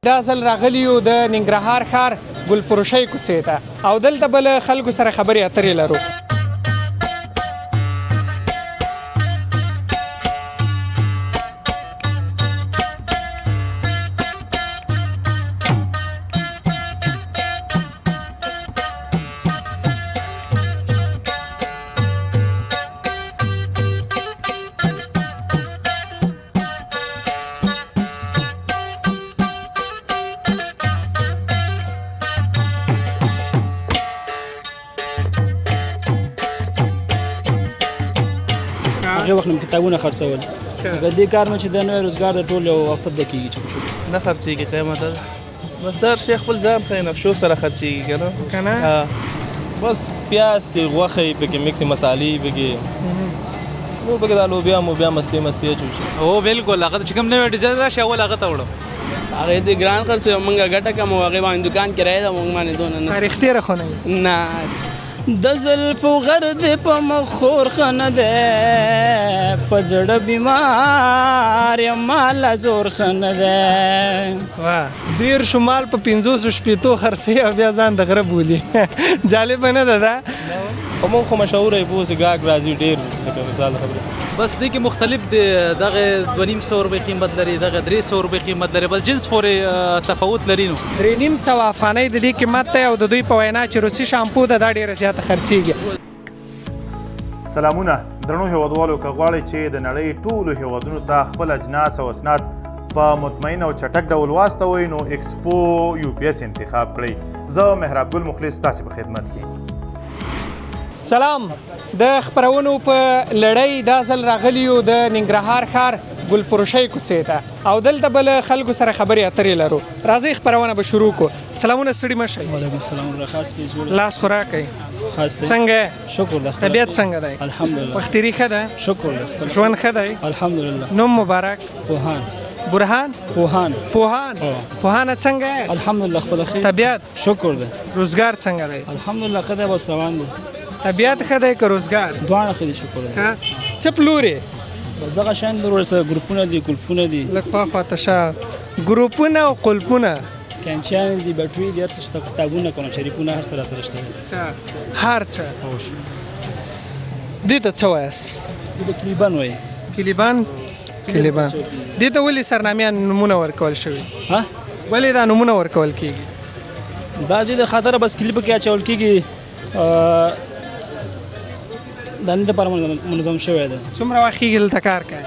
دا ځل راغلی یو د ننګرهار ښار ګلفروشۍ کوڅې ته او دلته به له خلکو سره خبرې اترې لرو. هغه وخت نم کتابونه خرڅول د دې کار نه چې د نوې روزګار د ټول یو وخت د کېږي چې شو نه خرڅېږي قیمت ده بس در شي خپل ځان خو نقشو سره خرڅېږي که نه بس پیاز غوښې پکې مکس مسالې پکې نور پکې د لوبیا موبیا مستې اچول شي. هو بالکل هغه چې کوم نوی ډیزاین راشي اول هغه ته وړم هغه دې ګران خرڅوي موږ ګټه کمو هغې باندې دوکان کرایه ده موږ باندې دونه نه رښتیا خو نه د زلفو غرد په مخ خور ښه نه دی په زړه بیمار یم ماله زور ښه نه دی. ډېر شمال په 500 شپېتو خرڅوي او بیا ځان د غره بولي. جالبه نه ده دا خو موږ خو مشهوره یې پوه اوسې ګاګ راځي ډېر لکه مثال خبره بس دې کې مختلف دی دغه 250 روپۍ قیمت لري دغه 300 روپۍ قیمت لري بس جنس پورې تفاوت لري نو 3.5 افغانۍ د دې قیمت دی او د دوی په وینا چې روسي شامپو ده دا ډېره زیاته خرڅېږي. سلامونه درنو هیوادوالو که غواړئ چې د نړۍ ټولو هیوادونو ته خپل اجناس او اسناد په مطمئن او چټک ډول واستوئ نو ایکسپو UPS انتخاب کړئ. زه مهراب ګل مخلص ستاسې په خدمت کې. سلام د خپرونو په لړۍ دا ځل راغلی یو د ننګرهار ښار ګلفروشۍ کوڅې ته او دلته به له خلکو سره خبرې اترې لرو. راځئ خپرونه به شروع کړو. سلامونه ستړي مه شئ. وعلیکم السلام خاص دی جوړ لاس خو راکئ. خاص دی څنګه شکر ده طبیعت څنګه دی الحمدلله وختیري ښه ده شکر ده ژوند ښه دی الحمدلله نوم مبارک پوهان برهان پوهان څنګه الحمدلله خپل خیر طبیعت شکر ده روزګار څنګه دی الحمدلله ښه دی بس روان دی طبیعت ښه دی که روزګار دواړه ښه دي شکر ده څه پلورې بس دغه شیان در ورسره ګروپونه دي کلفونه دي لږ خواته شه ګروپونه او قلفونه کانچیان دي بټري دي هر څه شته کتابونه قرآن شریفونه هر سره سره شته هر څه دې ته څه وایاست دې ته کلیبان وایي کلیبان دې ته ولې سرنامیان نومونه ورکول شوي ها ولې دا نومونه ورکول کېږي دا دې د خاطره بس کلیپ کې اچول کېږي دا نه لپاره منظم شوی دی څومره وخت کېږي دلته کار کوې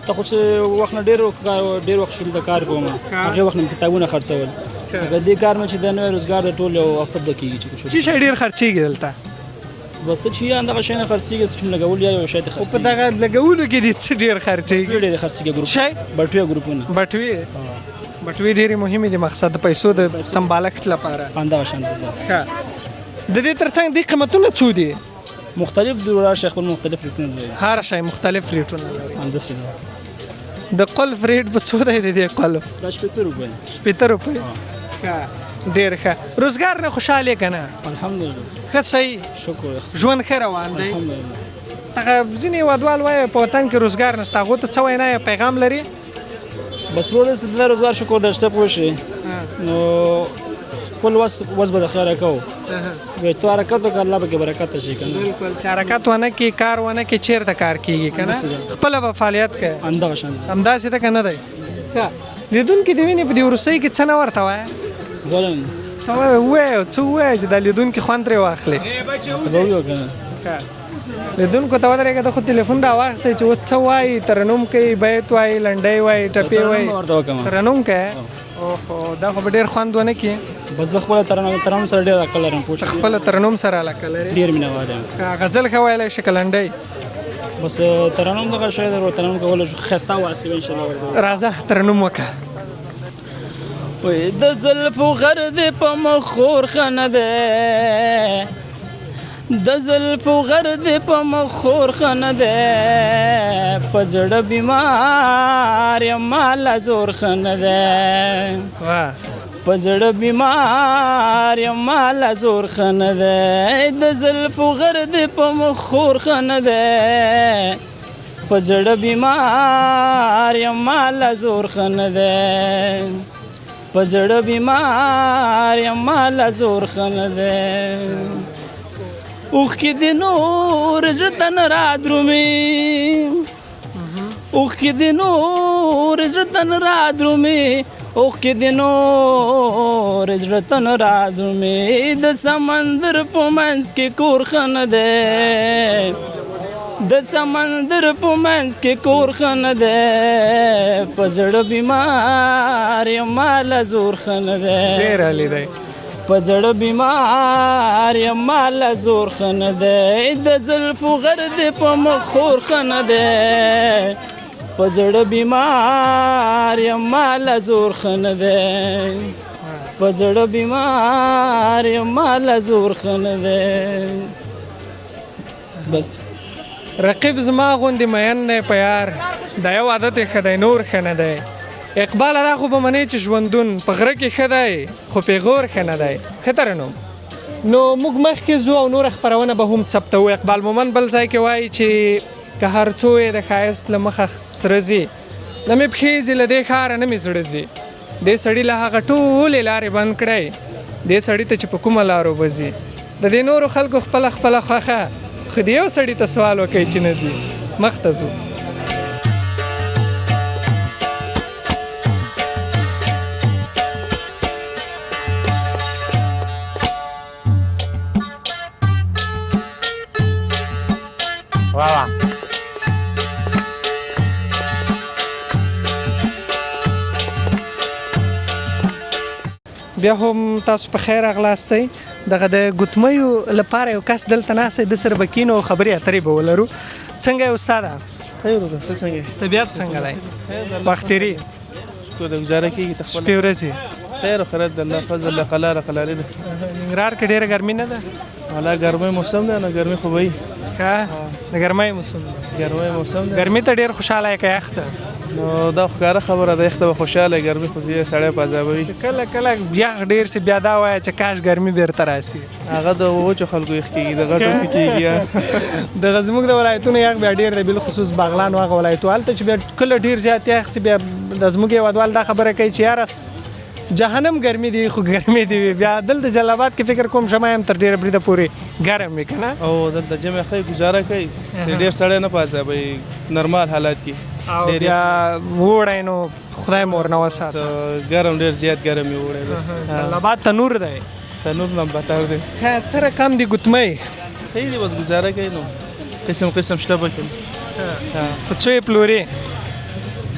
ته خو چې وخت نه ډېر وخت شو دلته کار کوم هغې وخت نه کتابونه خرڅول د دې کار نه چې د نوې روزګار د ټول یو وخت د کېږي چې چې شی ډېر خرڅېږي دلته بس څه چې یا دغه شی نه خرڅېږي څه چې لګول یا یو شی ته خو په دغه لګولو کې دې څه ډېر خرڅېږي ډېر خرڅېږي ګروپ شی بټوې ګروپونه بټوې ډېرې مهمې دي مقصد د پیسو د سمبالښت لپاره همدغه شان د دې تر څنګ دې قیمتونه څو دي مختلف دي ورشه خپل مختلف ریټونه لري هر شی مختلف ریټونه لري همداسې د قلف ریټ په څو دی د دې قلف دا 80 روپۍ 80 روپۍ ډېر ښه روزګار نه خوشحال یې که نه الحمدلله ښه صحیح شکر ژوند ښه روان دی الحمدلله هغه ځینې هېوادوال وایي په وطن کې روزګار نشته هغو ته څه وینا یا پیغام لري بس ورور د روزګار شکر د شته پوه شي نو خپل وس به د خیره کوو تو حرکت وکړه الله به کې برکت شي که نه بلکل چې حرکت ونه کړي کار ونه کړي چېرته کار کېږي که نه خپله به فعالیت کوي همدغه شان همداسې ده که نه دی لیدونکي د وینې په دې وروستۍ کې څه نه ورته وایه بولم ووایه څه ووایه چې دا لیدونکي خوند ترې واخلي به ویو که نه لیدونکو ته ودرېږه د خو تلیفون راواخیستی چې اوس څه وایي ترنم کوي بیت وایي لنډۍ وایي ټپې وایي ترنم کوي اوهو دا خو به ډېر خوند ونه کړي بس زه خپله ترنم سره ډېر علاقه لرم پوه خپله ترنم سره علاقه لرې ډېر مینهوال یم غزل ښه ویلی شي که لنډۍ بس ترنم دغه شی در ترنم کولی شو ښایسته واصل انشاءالله راځه ترنم وکړه وای د زلفو غرد په مخ خور ښه نه دی د زلفو غرد په مخ خور ښه نه دی په زړه بیمار یم ماله زور ښه نه دی په زړه بیمار یم ماله زور ښه نه دی د زلفو غرد په مخ خور ښه نه دی په زړه بیمار یم ماله زور ښه نه دی په زړه بیمار یم ماله زور ښه نه دی اوښکې د نور زړه ته نه رادرومي اوښکې د نور زړه ته نه رادرومي اوښکې د نور زړه ته نه رادرومي د سمندر په منځ کې کور ښه نه دی د سمندر په منځ کې کور ښه نه دی په زړه بیمار یم ماله زور ښه نه دی ډېر عالي دی په زړه بیمار یم ماله زور ښه نه دی د زلفو غر دې په مخ خور ښه نه دی په زړه بیمار یم ماله زور ښه نه دی په زړه بیمار یم ماله زور ښه نه دی بس رقیب زما غوندې مین دی په یار دا یو عادت یې ښه دی نور ښه نه دی اقبال دا خو به منې چې ژوندون په غره کې ښه دی خو پیغور ښه نه دی ښه ترنم نو موږ مخکې ځو او نوره خپرونه به هم ثبتوو اقبال مومند بل ځای کې وایي چې که هر څو یې د ښایست له مخه سره ځي نه مې پښې ځي له دې ښاره نه مې زړه ځي دې سړي له هغه ټولې لارې بند کړی دې سړي ته چې په کومه لارو به ځي د دې نورو خلکو خپله خوښه خو د یو سړي ته سوال وکړئ چې نه ځي مخ ته ځو بیا هم تاسو په خیر راغلاستئ دغه د ګوتمیو لپاره یو کس دلته ناست دی د سره به کینو او خبرې اترې به ولرو څنګه یې استاده خیر وکړه ته څنګه یې طبیعت څنګه دی وخت تېري شکر دی ګزاره کېږي ته خپله شپې ورځې خیر و خیرات د الله فضل الله قلاره قلارې ده ننګرهار کې ډېره ګرمي نه ده والا ګرمۍ موسم دی نه ګرمي خو به وي ښه د ګرمۍ موسم دی ګرمۍ موسم دی ګرمي ته ډېر خوشحاله یې که یخ ده نو دا خو ښکاره خبره ده یخ ته به خوشحاله ګرمي خو یې سړی په عذابوي چې کله کله یخ ډېر سي بیا دا وایه چې کاش ګرمي بیرته راسي هغه د وچو خلکو یخ کېږي د غټو کې کېږي دغه زموږ د ولایتونو یخ بیا ډېر دی بالخصوص بغلان او هغه ولایتو هلته چې بیا کله ډېر زیات یخ سي بیا د زموږ هېوادوال دا خبره کوي چې یاره جهنم ګرمي دی خو ګرمي دی بیا دلته جلال آباد کې فکر کوم شمه هم تر ډېره بریده پورې ګرم وي که نه او دلته جمع ښه ګزاره کوي ډېر سړی نه په عذابوي نرمال حالات کې او بیا وړی نو خدای مو ورنه وساته ګرم ډېر زیات ګرم یې وړی دی جلال آباد تنور دی تنور نه بهتر دی څه رقم دی ګوتمۍ صحیح دی بس ګزاره کوي نو قسم قسم شته پکې په څو یې پلورې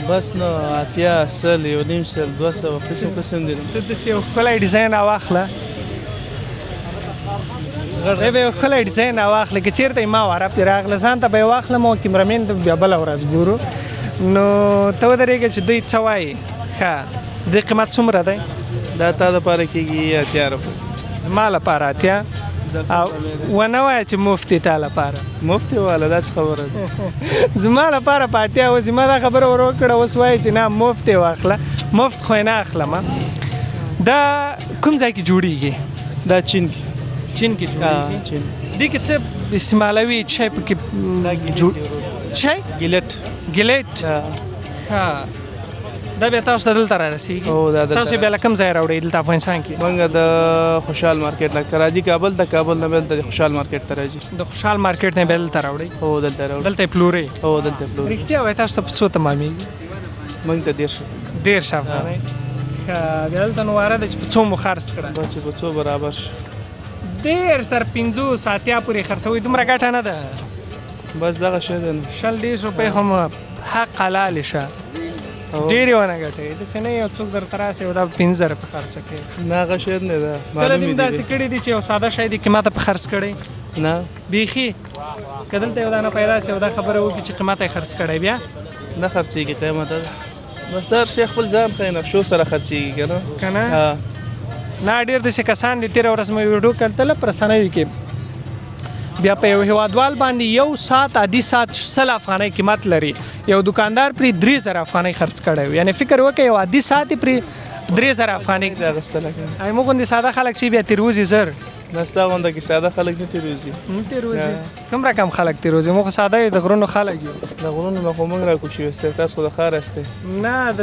بس نو اتیا سل یو نیم سل 200 قسم قسم دي ته داسې یو ښکلی ډیزاین راواخله به یو ښکلی ډیزاین راواخله که چېرته یې ما واره پرې راغله ځان ته به یې واخلم او کیمرامین ته بیا بله ورځ ګورو نو ته ودرېږه چې دوی څه وایي ښه دې قیمت څومره دی دا تا دپاره کېږي 80 روپۍ زما لپاره 80 او ونه وایه چې مفتي تا لپاره مفتي والا دا څه خبره ده زما لپاره په 80 اوس ما دا خبره ور وکړه اوس وایي چې نه مفت یې واخله مفت خو یې نه اخلم دا کوم ځای کې جوړیږي دا چین کې چین کې جوړیږي چین دې کې څه استعمالوي څه شی پکې جوړ شی ګیلټ ګیلټ ها دا بیا تاسو ته دلته رارسېږي او دا تاسو بیا له کوم ځای راوړئ دلته افغانستان کې موږ د خوشحال مارکیټ نه راځي کابل د کابل نه بل د خوشحال مارکیټ ته راځي د خوشحال مارکیټ نه بیا دلته راوړئ او دلته راوړي دلته یې پلورئ او دلته پلوري رښتیا وایي تاسو ته په څو تمامېږي موږ ته 150 افغانۍ ښه بیا دلته نو واره ده چې په څو مو خرڅ کړه چې په څو برابر شي ډېر تر 50 اتیا پورې خرڅوئ دومره ګټه نه ده بس دغه شی دی 100 روپۍ خو مو حق حلالې شه ډېرې ونه ګټئ داسې نه یو څوک درته راسي او دا 15 روپۍ خرڅه کوي نه هغه شی نه ده کله دې داسې کړي دي چې یو ساده شی دی قیمته په خرڅ کړی نه بیخي که دلته یو دانه پیدا شي او دا خبره وکړي چې قیمته یې خرڅ کړی بیا نه خرڅېږي قیمت ده بس دا هر شی خپل ځان ښایي نقشو سره خرڅېږي که نه که نه نه ډېر داسې کسان دي تېره ورځ مې ویډیو کتله په رسنیو کې بیا په یو هیوادوال باندې یو ساعت عادي ساعت 100 افغانۍ قیمت لري یو دکاندار پرې 3000 افغانۍ خرڅ کړی یعنی فکر وکړئ یو عادي ساعت یې پرې 3000 افغانۍ دا اخیستله که ای موږ غوندې ساده خلک چې بیا تیروزي زر نه ستا غونډه کې ساده خلک نه تېروځي نه تیروزي کوم رقم خلک تیروزي موږ خو ساده یو د غرونو خلک یو د غرونو نه خو موږ راکوشي وسته تاسو خو د ښار استئ نه د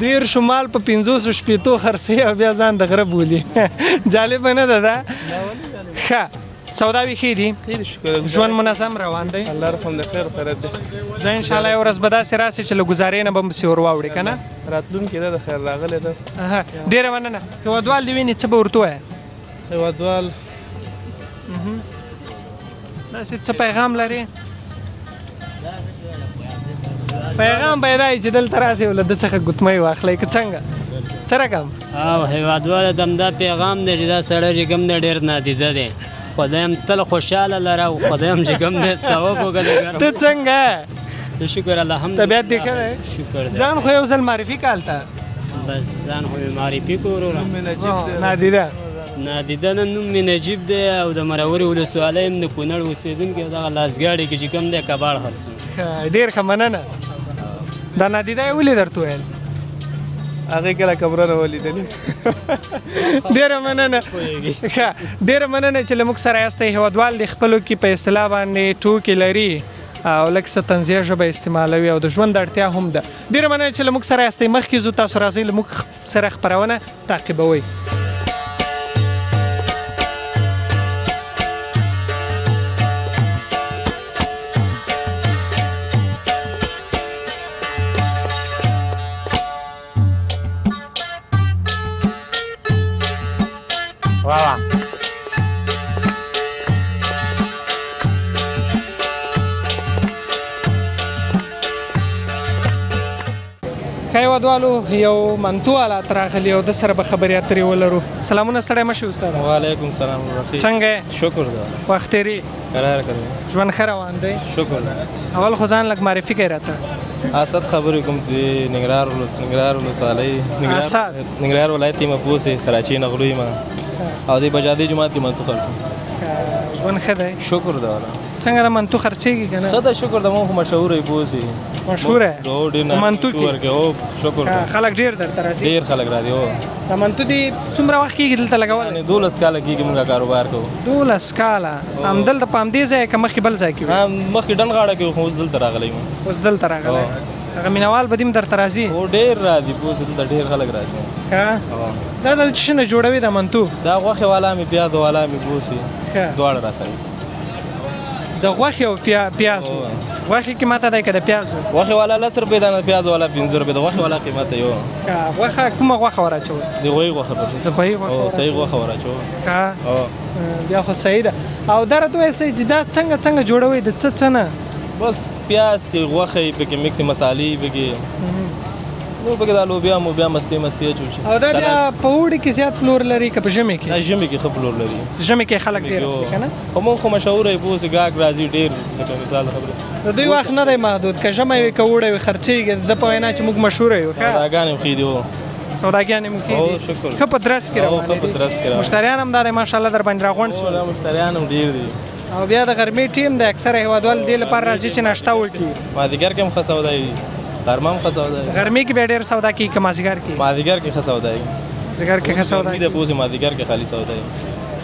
دیر شمال په 500 شپېتو خرڅوي او بیا ځان د غره بولي جالبه نه ده دا ښه سوداوي ښې دي خیر شکر ژوند منظم روان دی الله رحم د خیر خیرت دی زه انشاءالله یو ورځ به داسې راسي چې له ګزارې نه به مو پسې ور واوړې که نه راتلونکي ده د خیر راغلی ده ډېره مننه هېوادوال دې ویني څه به ورته ووایه هېوادوال داسې څه پیغام لري پیغام به یې دا وي چې دلته راسې او له ده څخه ګوتمۍ واخلئ که څنګه څه رقم او هېوادواله د همدا پیغام دی چې دا سړی چې کوم دی ډېر نادیده دی خدای هم تل خوشحاله لره او خدای هم چې کوم دی ثواب وکړي ته څنګه شکر الحمدلله طبیعت دې ښه دی شکر دی ځان خو یو ځل معرفي کا هلته بس ځان خو مې معرفي کړو وروره نادیده نادیده نن نوم مې نجیب دی او د مرورې ولسوالۍ هم د کونړ اوسېدونکی او دغه لاسګاډي کې چې کوم دی کباړ خرڅوي ډېر ښه مننه دا نادیده یې ولې درته ویل هغې کله کمره نه ولیدلې ډېره مننه ښه ډېره مننه چې له موږ سره یاستئ هېوادوال د خپلو کې په اصطلاح باندې ټوکې لري او لږ څه طنزیه ژبه استعمالوي او د ژوند اړتیا هم ده ډېره مننه چې له موږ سره یاستئ مخکې ځو تاسو راځئ له موږ سره خپرونه تعقیبوئ هېوادوالو یو منتو حالات راغلي او د سره به خبرې اترې ولرو سلامونه ستړی مه شي استاده وعلیکم سلام رفیق څنګه یې شکر ده وخت تېري قرار کړی ژوند ښه روان دی شکر ده اول خو ځان لږ معرفي کوي راته اسد خبرې کوم د ننګرهار ولسوالۍ اسد. ننګرهار ولایت یم پوسې سراچی نغلو یم او د بجادي جومات کې منتو خرڅم ژوند ښه دی شکر ده والا څنګه د منتو خرڅېږي که نه ښه ده شکر ده مونږ خو مشهوره یې پوسې مشهوره ډېر منتو کې ورکې هو شکر ده خلک ډېر درته راځي ډېر خلک راځي هو د منتو دې څومره وخت کېږي دلته لګول یعنې 12 کاله کېږي مونږ کاروبار کوو 12 کاله همدلته په همدې ځای که مخکې بل ځای کې وي مخکې ډن غاړه کې خو اوس دلته راغلی یم اوس دلته راغلی هغه مینهوال به دې هم درته راځي هو ډېر راځي پوسې دلته ډېر خلک راځي دا د څه نه جوړوي د منتو دا غوښې والا مې پیاز والا مې پوسې دواړه راسره د غوښې او پیازو غوښې قیمته دی که د پیازو غوښې والا 10 روپۍ ده پیاز والا 15 روپۍ د غوښې والا قیمت یو غوښه کومه غوښه وراچوئ د غوښې غوښه د غوښې غوښه صحیح غوښه وراچوئ بیا خو صحیح ده او دا راته وایئ چې دا څنګه جوړوئ د څه نه بس پیاز غوښې پکې مکس مسالې پکې نور پکې د لوبیا موبیا مستې اچول شي او دا بیا په اوړي کې زیات پلور لري که په ژمي کې ژمي کې ښه پلور لري ژمي کې خلک ډېر اخلي که نه خو موږ خو مشهوره یې پوسې ګاګ راځي ډېر لکه مثال خبره د دوی وخت نه دی محدود که ژمی وي که اوړی وي خرڅېږي د په وینا چې موږ مشهوره یو سوداګانې هم ښې دي هو سوداګانې مو ښې دي ښه په درس کې روانې دي مشتریان هم دا دی ماشاءالله در باندې راغونډ شول مشتریان هم ډېر دي او بیا د غرمې ټیم د اکثره هېوادوال دې لپاره راځي چې ناشته وکړي مازدیګر کې هم ښه سودا وي غرمه هم ښه سودا وي غرمې کې بیا ډېر سودا کېږي که مازدیګر کې مازدیګر کې ښه سودا وي مازدیګر کې ښه سودا وي د پوسې مازدیګر کې خالي سودا وي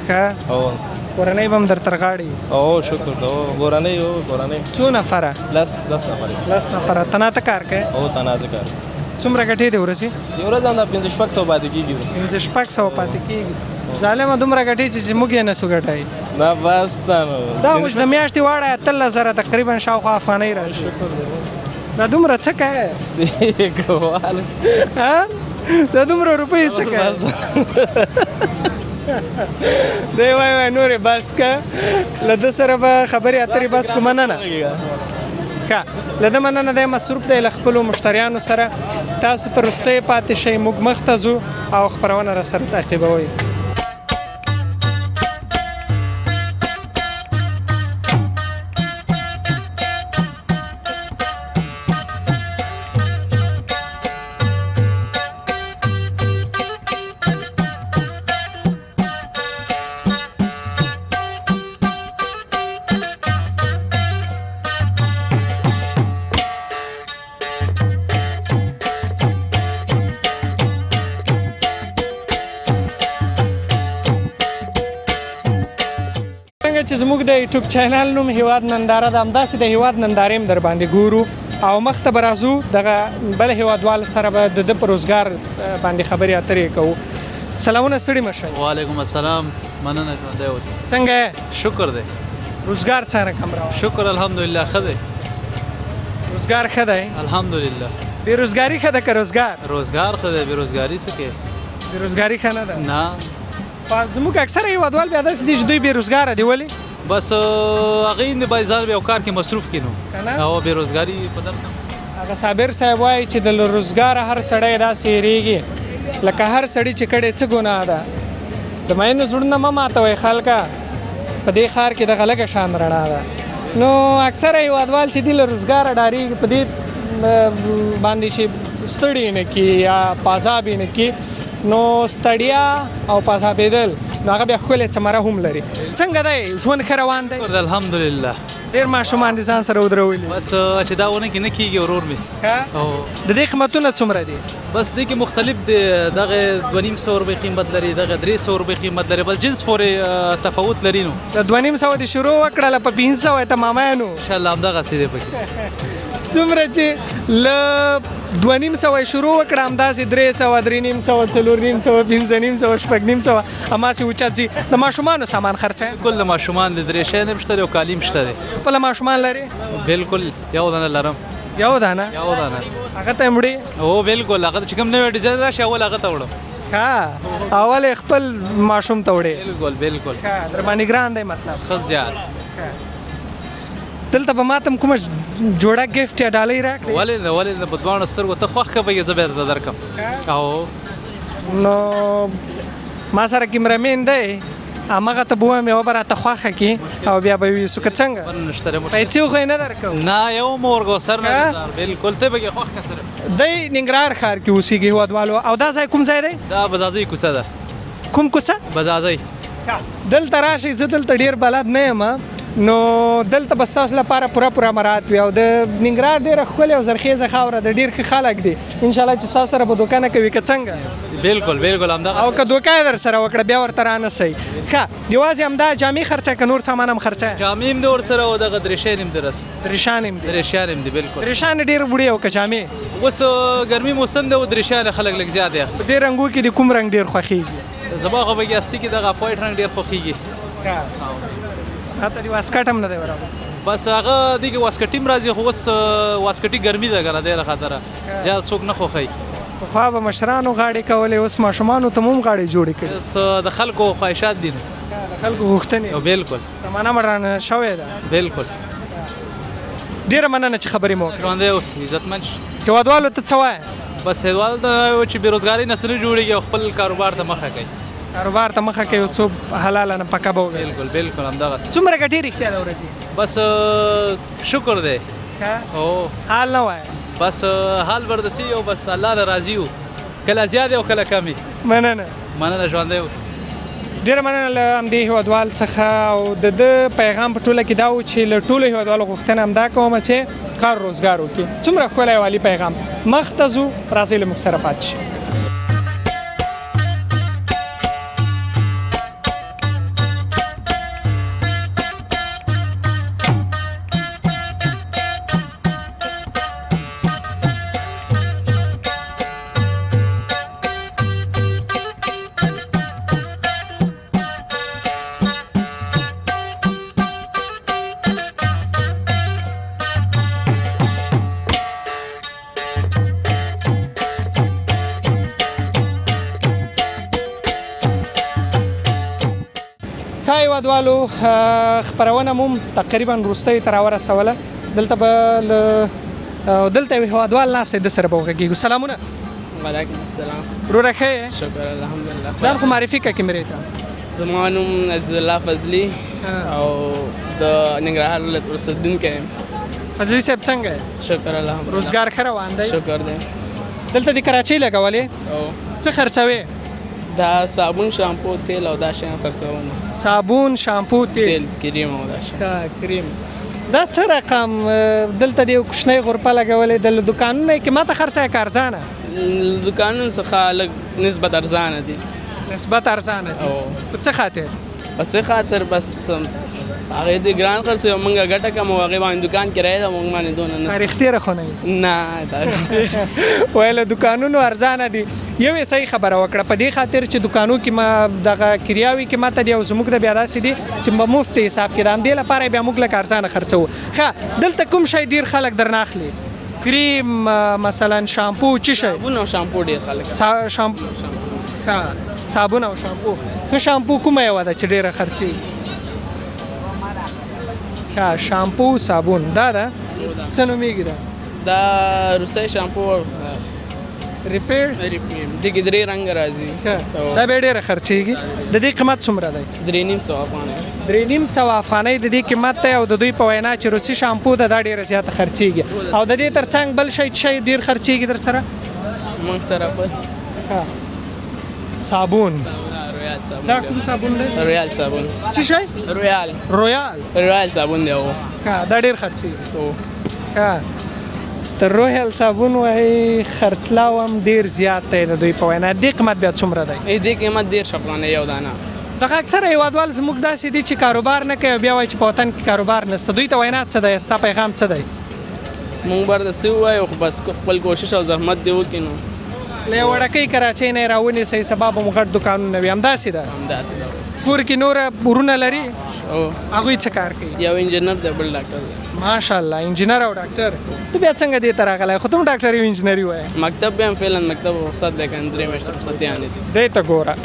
ښه هو کورنۍ به هم در تر غاړې او شکر ده کورنۍ هو کورنۍ څو نفره 10 نفره 10 نفره تناته کار کوي او تنازه کار څومره ګټې دی ورځي یو ورځ هم د 1500 پاتې کېږي 1500 پاتې کېږي ظالمه دومره ګټې چې موږ یې نسو ګټای نه بس دا اوس د میاشتې واړه 13,000 تقریبا شاوخوا افغانۍ راشي شکر دا دومره څه کوې دا دومره روپۍ څه کوې دی وای نورې بس که له ده سره به خبرې اترې بس کو مننه ښه له ده مننه دی مصروف دی له خپلو مشتریانو سره تاسو تر وروستۍ پاتې شئ موږ مخته ځو او خپرونه را سره تعقیبوئ څنګه چې زموږ د یوټیوب چینل نوم هیواد ننداره ده همداسې د هیواد نندارې هم در باندې ګورو او مخته به راځو دغه بل هیوادوال سره به د ده په روزګار باندې خبرې اترې کوو. سلامونه ستړي مه شئ. وعلیکم السلام. مننه ژوندی اوسې. څنګه یې؟ شکر دی. روزګار څنګه کم راوړي؟ شکر الحمدلله ښه دی. روزګار ښه دی؟ الحمدلله. بېروزګاري ښه ده که روزګار؟ روزګار ښه دی. بېروزګاري څه کوي؟ بېروزګاري ښه نه ده؟ نه. زموږ اکثره هیوادوال بیا داسې دي چې دوی بېروزګاره دي. ولې؟ بس هغوی نه باید ځان یو کار کې مصروف کړي نو او بېروزګاري په درد نه. هغه صابر صاحب وایي چې د روزګاره هر سړی داسې هېرېږي لکه هر سړي چې کړی څه ګناه ده. د مینو زړونه مه ماتوئ خلکه، په دې ښار کې دغه لږه شان رڼا ده. نو اکثره هیوادوال چې دي له روزګاره ډارېږي، په دې باندې چې ستړي نه کړي یا پازاب یې نه کړي، نو ستړیا او پازابېدل نو هغه بیا ښکلې ثمره هم لري. څنګه دی ژوند ښه روان دی؟ الحمدلله. ډېر ماشومان دي ځان سره ودرولي؟ بس چې دا ونه کې نه کېږي ورور مې. د دې قیمتونه څومره دي؟ بس دې کې مختلف دی. دغه 2,500 روپۍ قیمت لري، دغه 300 روپۍ قیمت لري، بس جنس پورې تفاوت لري. نو د 2,500 دې شروع وکړله په 500 یې تمامانو؟ انشاءالله همدغسې دی پکې. څومره چې له 2,500 یې شروع وکړه همداسې 300 3,500 4,500 5,500 6,500 هماسې اوچت ځي. د ماشومانو سامان خرڅوي؟ بالکل د ماشومان د درېشۍ هم شته دی او کالي هم شته دی. خپله ماشومان لري؟ بالکل یو دانه لرم. یو دانه؟ یو دانه. هغه ته یې وړې؟ هو بالکل. هغه چې کوم نوی ډیزاین راشي اول هغه ته وړم. ښه، اول یې خپل ماشوم ته وړې؟ بالکل بالکل. ښه، در باندې ګران دی مطلب؟ ښه زیات. دلته به ماته کومه جوړه ګفټ یا ډالۍ راکړې؟ ولې نه ولې نه، په دواړو سترګو ته خوښ که به یې زه به درته درکړم. او نو ما سره کیمرامین دی، همغه ته به ووایم یوه به راته خوښه کړي او بیا به ویسو که څنګه پیسې خو یې نه درکوم. نه یو مو ورکو سر نه بالکل ته به یې خوښ که سره. دی ننګرهار ښار کې اوسېږي هیوادوالو. او دا ځای کوم ځای دی؟ دا بزازۍ کوڅه ده. کوم کوڅه؟ بزازۍ. دلته راشئ، زه دلته ډېر بلد نه یم، نو دلته به ستاسو لپاره پوره مراعات وي. او د ننګرهار ډېره ښکلې او زرخیزه خاوره ده، ډېر ښه خلک دي. انشاءالله چې ستاسو سره به دوکه نه کوي که څنګه؟ بالکل بالکل همدغه. او که دوکه یې در سره وکړه بیا ورته رانسئ. ښه، یوازې همدا جامې خرڅوئ که نور سامان هم خرڅوئ؟ جامې هم دي ورسره او دغه درېشۍ هم دي. درېشان هم دي؟ درېشیان هم دي بالکل. درېشان ډېر وړې او که جامې؟ اوس ګرمي موسم دی او درېشیان خلک لږ زیات یخ. په دې رنګو کې د کوم رنګ ډېر خوښېږي؟ زما خو پکې اصلي کې دغه وایټ رنګ ډېر خوښېږي. هلته دې واسکټ هم نه دی راوستی؟ بس هغه دې کې واسکټي هم راځي، خو اوس واسکټي ګرمي ده که نه ډېره خطره زیات څوک نه خوښوي. پخوا به مشرانو غاړې کولې، اوس ماشومانو ته هم غاړې جوړې کړي. اوس د خلکو خواهشات دي نو. د خلکو غوښتنې. بالکل. زمانه مډرنه شوې ده. بالکل. ډېره مننه چې خبرې مو وکړې. ژوندی اوسې، عزتمند شي. هیوادوالو ته څه وایې؟ بس هیوادوالو ته چې بېروزګاري نه نه جوړېږي او خپل کاروبار ته مخه کوي. کاروبار ته مخه کوي او څو حلاله نه پکه به ووایي. بالکل بالکل همدغسې. څومره ګټې رښتیا ده ورځي؟ بس شکر دی. او حال نه وایه؟ بس حال بردسي او بس الله نه راضي یو، کله زیات او کله کم. مننه. مننه ژوندی اوسې. ډېره مننه له همدې هیوادوال څخه. او د ده پیغام په ټوله کې دا و چې له ټولو هیوادوالو غوښتنه همدا کومه چې کار روزګار وکړي. څومره ښکلی او عالي پیغام. مخ ته ځو، راځئ له موږ سره پاتې شئ. هیوادوالو خپرونه مو تقریبا وروستیو ته راورسوله. دلته به دلته یو هیوادوال ناست دی، ده سره به وغږېږو. سلامونه. وعلیکم السلام. وروره ښه یې؟ شکر الحمدلله. ځان خو معرفي کړه کیمرې ته. زما نوم عزیزالله فضلي او د ننګرهار ولایت اوسېدونکی یم. فضلي صاحب څنګه یې؟ شکر الحمدلله. روزګار ښه روان دی؟ شکر دی. دلته د کراچۍ لګولې؟ او څه خرڅوې؟ دا صابون، شامپو، تیل او دا شیان خرڅوم. صابون، شامپو، تیل، کریم او دا شیان. کریم. دا څه رقم؟ دلته د یو کوچنۍ غرفه لګولې، د دوکانونو کې ماته خرڅوې که ارزانه؟ دوکانونو څخه لږ نسبت ارزانه دي. نسبت ارزانه دي؟ په څه خاطر؟ په څه خاطر؟ بس هغه دې ګران خرڅ مونږه ګټه کوم هغه باندې دکان کرایه ده مونږ باندې دونه نه تاریخ خونه نه تاریخ ویل دکانونو ارزانه دي یو صحیح خبره وکړه په دې خاطر چې دکانو کې ما دغه کریاوي کې ماته دی او زموږ د بیا داسې دي چې په مفت حساب کې دام دی لپاره بیا موږ لکه ارزانه خرڅو ښه دلته کوم شی ډیر خلک درنه اخلي کریم مثلا شامپو چی شي صابون او شامپو ډیر خلک شامپو ها صابون او شامپو که شامپو کومه یو ده چې ډیره خرچي ها شامپو صابون دا څه نومیږي دا روسي شامپو ریپیر دغه درې رنگ راځي دا به ډیره خرچيږي د دې قیمت څومره دی 3.5 افغانۍ 3.5 افغانۍ د دې قیمت ته او د دوی په وینا چې روسي شامپو د دا ډیره زیاته خرچيږي او د دې ترڅنګ بل شی ډیر خرچيږي در سره موږ سره په صابون دا کوم صابون دی رویال صابون چی شي رویال صابون دی او دا ډیر خرچيږي ها تر رویال صابون وای خرڅلاوم ډیر زیات دی د دوی په وینا د قیمت بیا څومره دی د قیمت ډیر افغانۍ یو دانه دغه اکثره هیوادوال زموږ داسې دي چې کاروبار نه کوي بیا وایي چې په وطن کې کاروبار نشته دوی ته وینا څه دی ستا پیغام څه دی مونږ برده څه ووایو خو بس خپل کوشش او زحمت دی وکړو نو له وړکۍ کراچۍ نه راونیسئ سبا به مو غټ دکانونه وي همداسې ده کور کې نور ورونه لري هغوی څه کار کوي یو انجینر دی بل ډاکټر دی ماشاءالله انجینر او ډاکټر ته بیا څنګه دې ته راغلی خو ته هم ډاکټري او انجینري وایې مکتب به هم فعلا مکتب رخصت دی که 3 میاشتې رخصتي یانې دی ته ګوره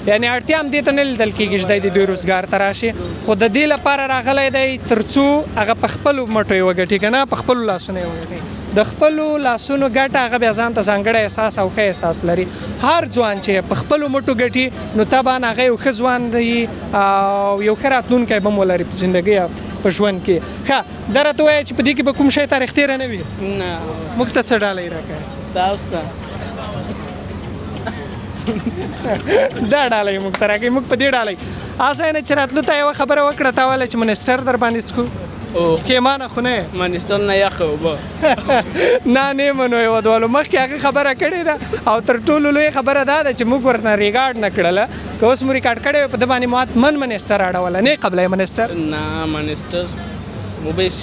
یعنی اړتیا هم دې ته نه لیدل کېږي چې دی د دوی روزګار ته راشي خو د دې لپاره راغلی دی تر څو هغه په خپلو مټو یې وګټي که نه په خپلو لاسونو یې وګټي د خپلو لاسونو ګټه هغه بیا ځان ته ځانګړی احساس او ښه احساس لري هر ځوان چې په خپلو مټو ګټي نو طبعا هغه یو ښه ځوان دی او یو ښه راتلونکی به هم ولري په زندګۍ او په ژوند کې ښه دا راته ووایه چې په دې کې به کوم شی تاریخ تېره نه وي نه موږ ته څه ډالۍ راکړه تاسو ته دا ډالۍ موږ ته راکړئ موږ په دې ډالۍ اسانه چې راتلو ته یوه خبره وکړه تا ویله چې منسټر در باندې څکو کېمانه خو نه منسټر نه یخ اوبه نه منو هیوادوالو مخکې هغه خبره کړې ده او تر ټولو لوی خبره دا ده چې موږ ورته ریکارډ نه کړله که اوس مو ریکارډ کړی وی په ده باندې مو حتمن منسټر اړوله نه قبله منسټر نه منسټر وبیش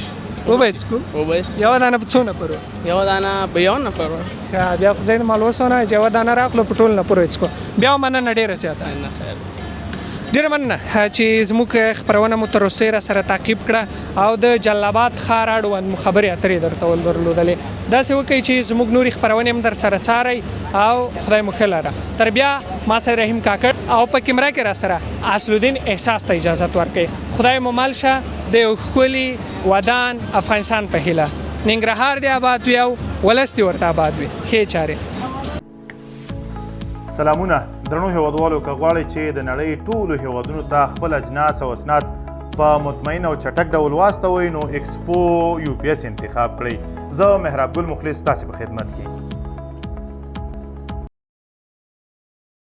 وبه څکو وبیس یوه دانه په څو نفرو یوه دانه په یو نفر بیا خو زه د مال وسونه چې یوه دانه راخلو په ټول نفرو یې څکو بیا هم مننه ډېره زیاته نه خیر ډېره مننه چې زموږ خپرونه مو تر وروستۍ را سره تعقیب کړه او د جلال آباد ښار اړوند مو خبرې اترې درته درلودلې داسې وکړئ چې زموږ نورې خپرونې هم در سره څارئ او خدای مو ښه لره تر بیا ما سره رحیم کاکړ او په کیمره کې را سره اصلالدین احساس ته اجازت ورکړئ خدای مو مل شه د یو ښکلي ودان افغانستان په هیله ننګرهار دې آباد وي او ولس دې ورته آباد وي ښې چارې سلامونه درنو هیوادوالو که غواړئ چې د نړۍ ټولو هیوادونو ته خپل اجناس او اسناد په مطمئن او چټک ډول واستوئ نو ایکسپو UPS انتخاب کړئ زه محراب ګل مخلص تاسې په خدمت کې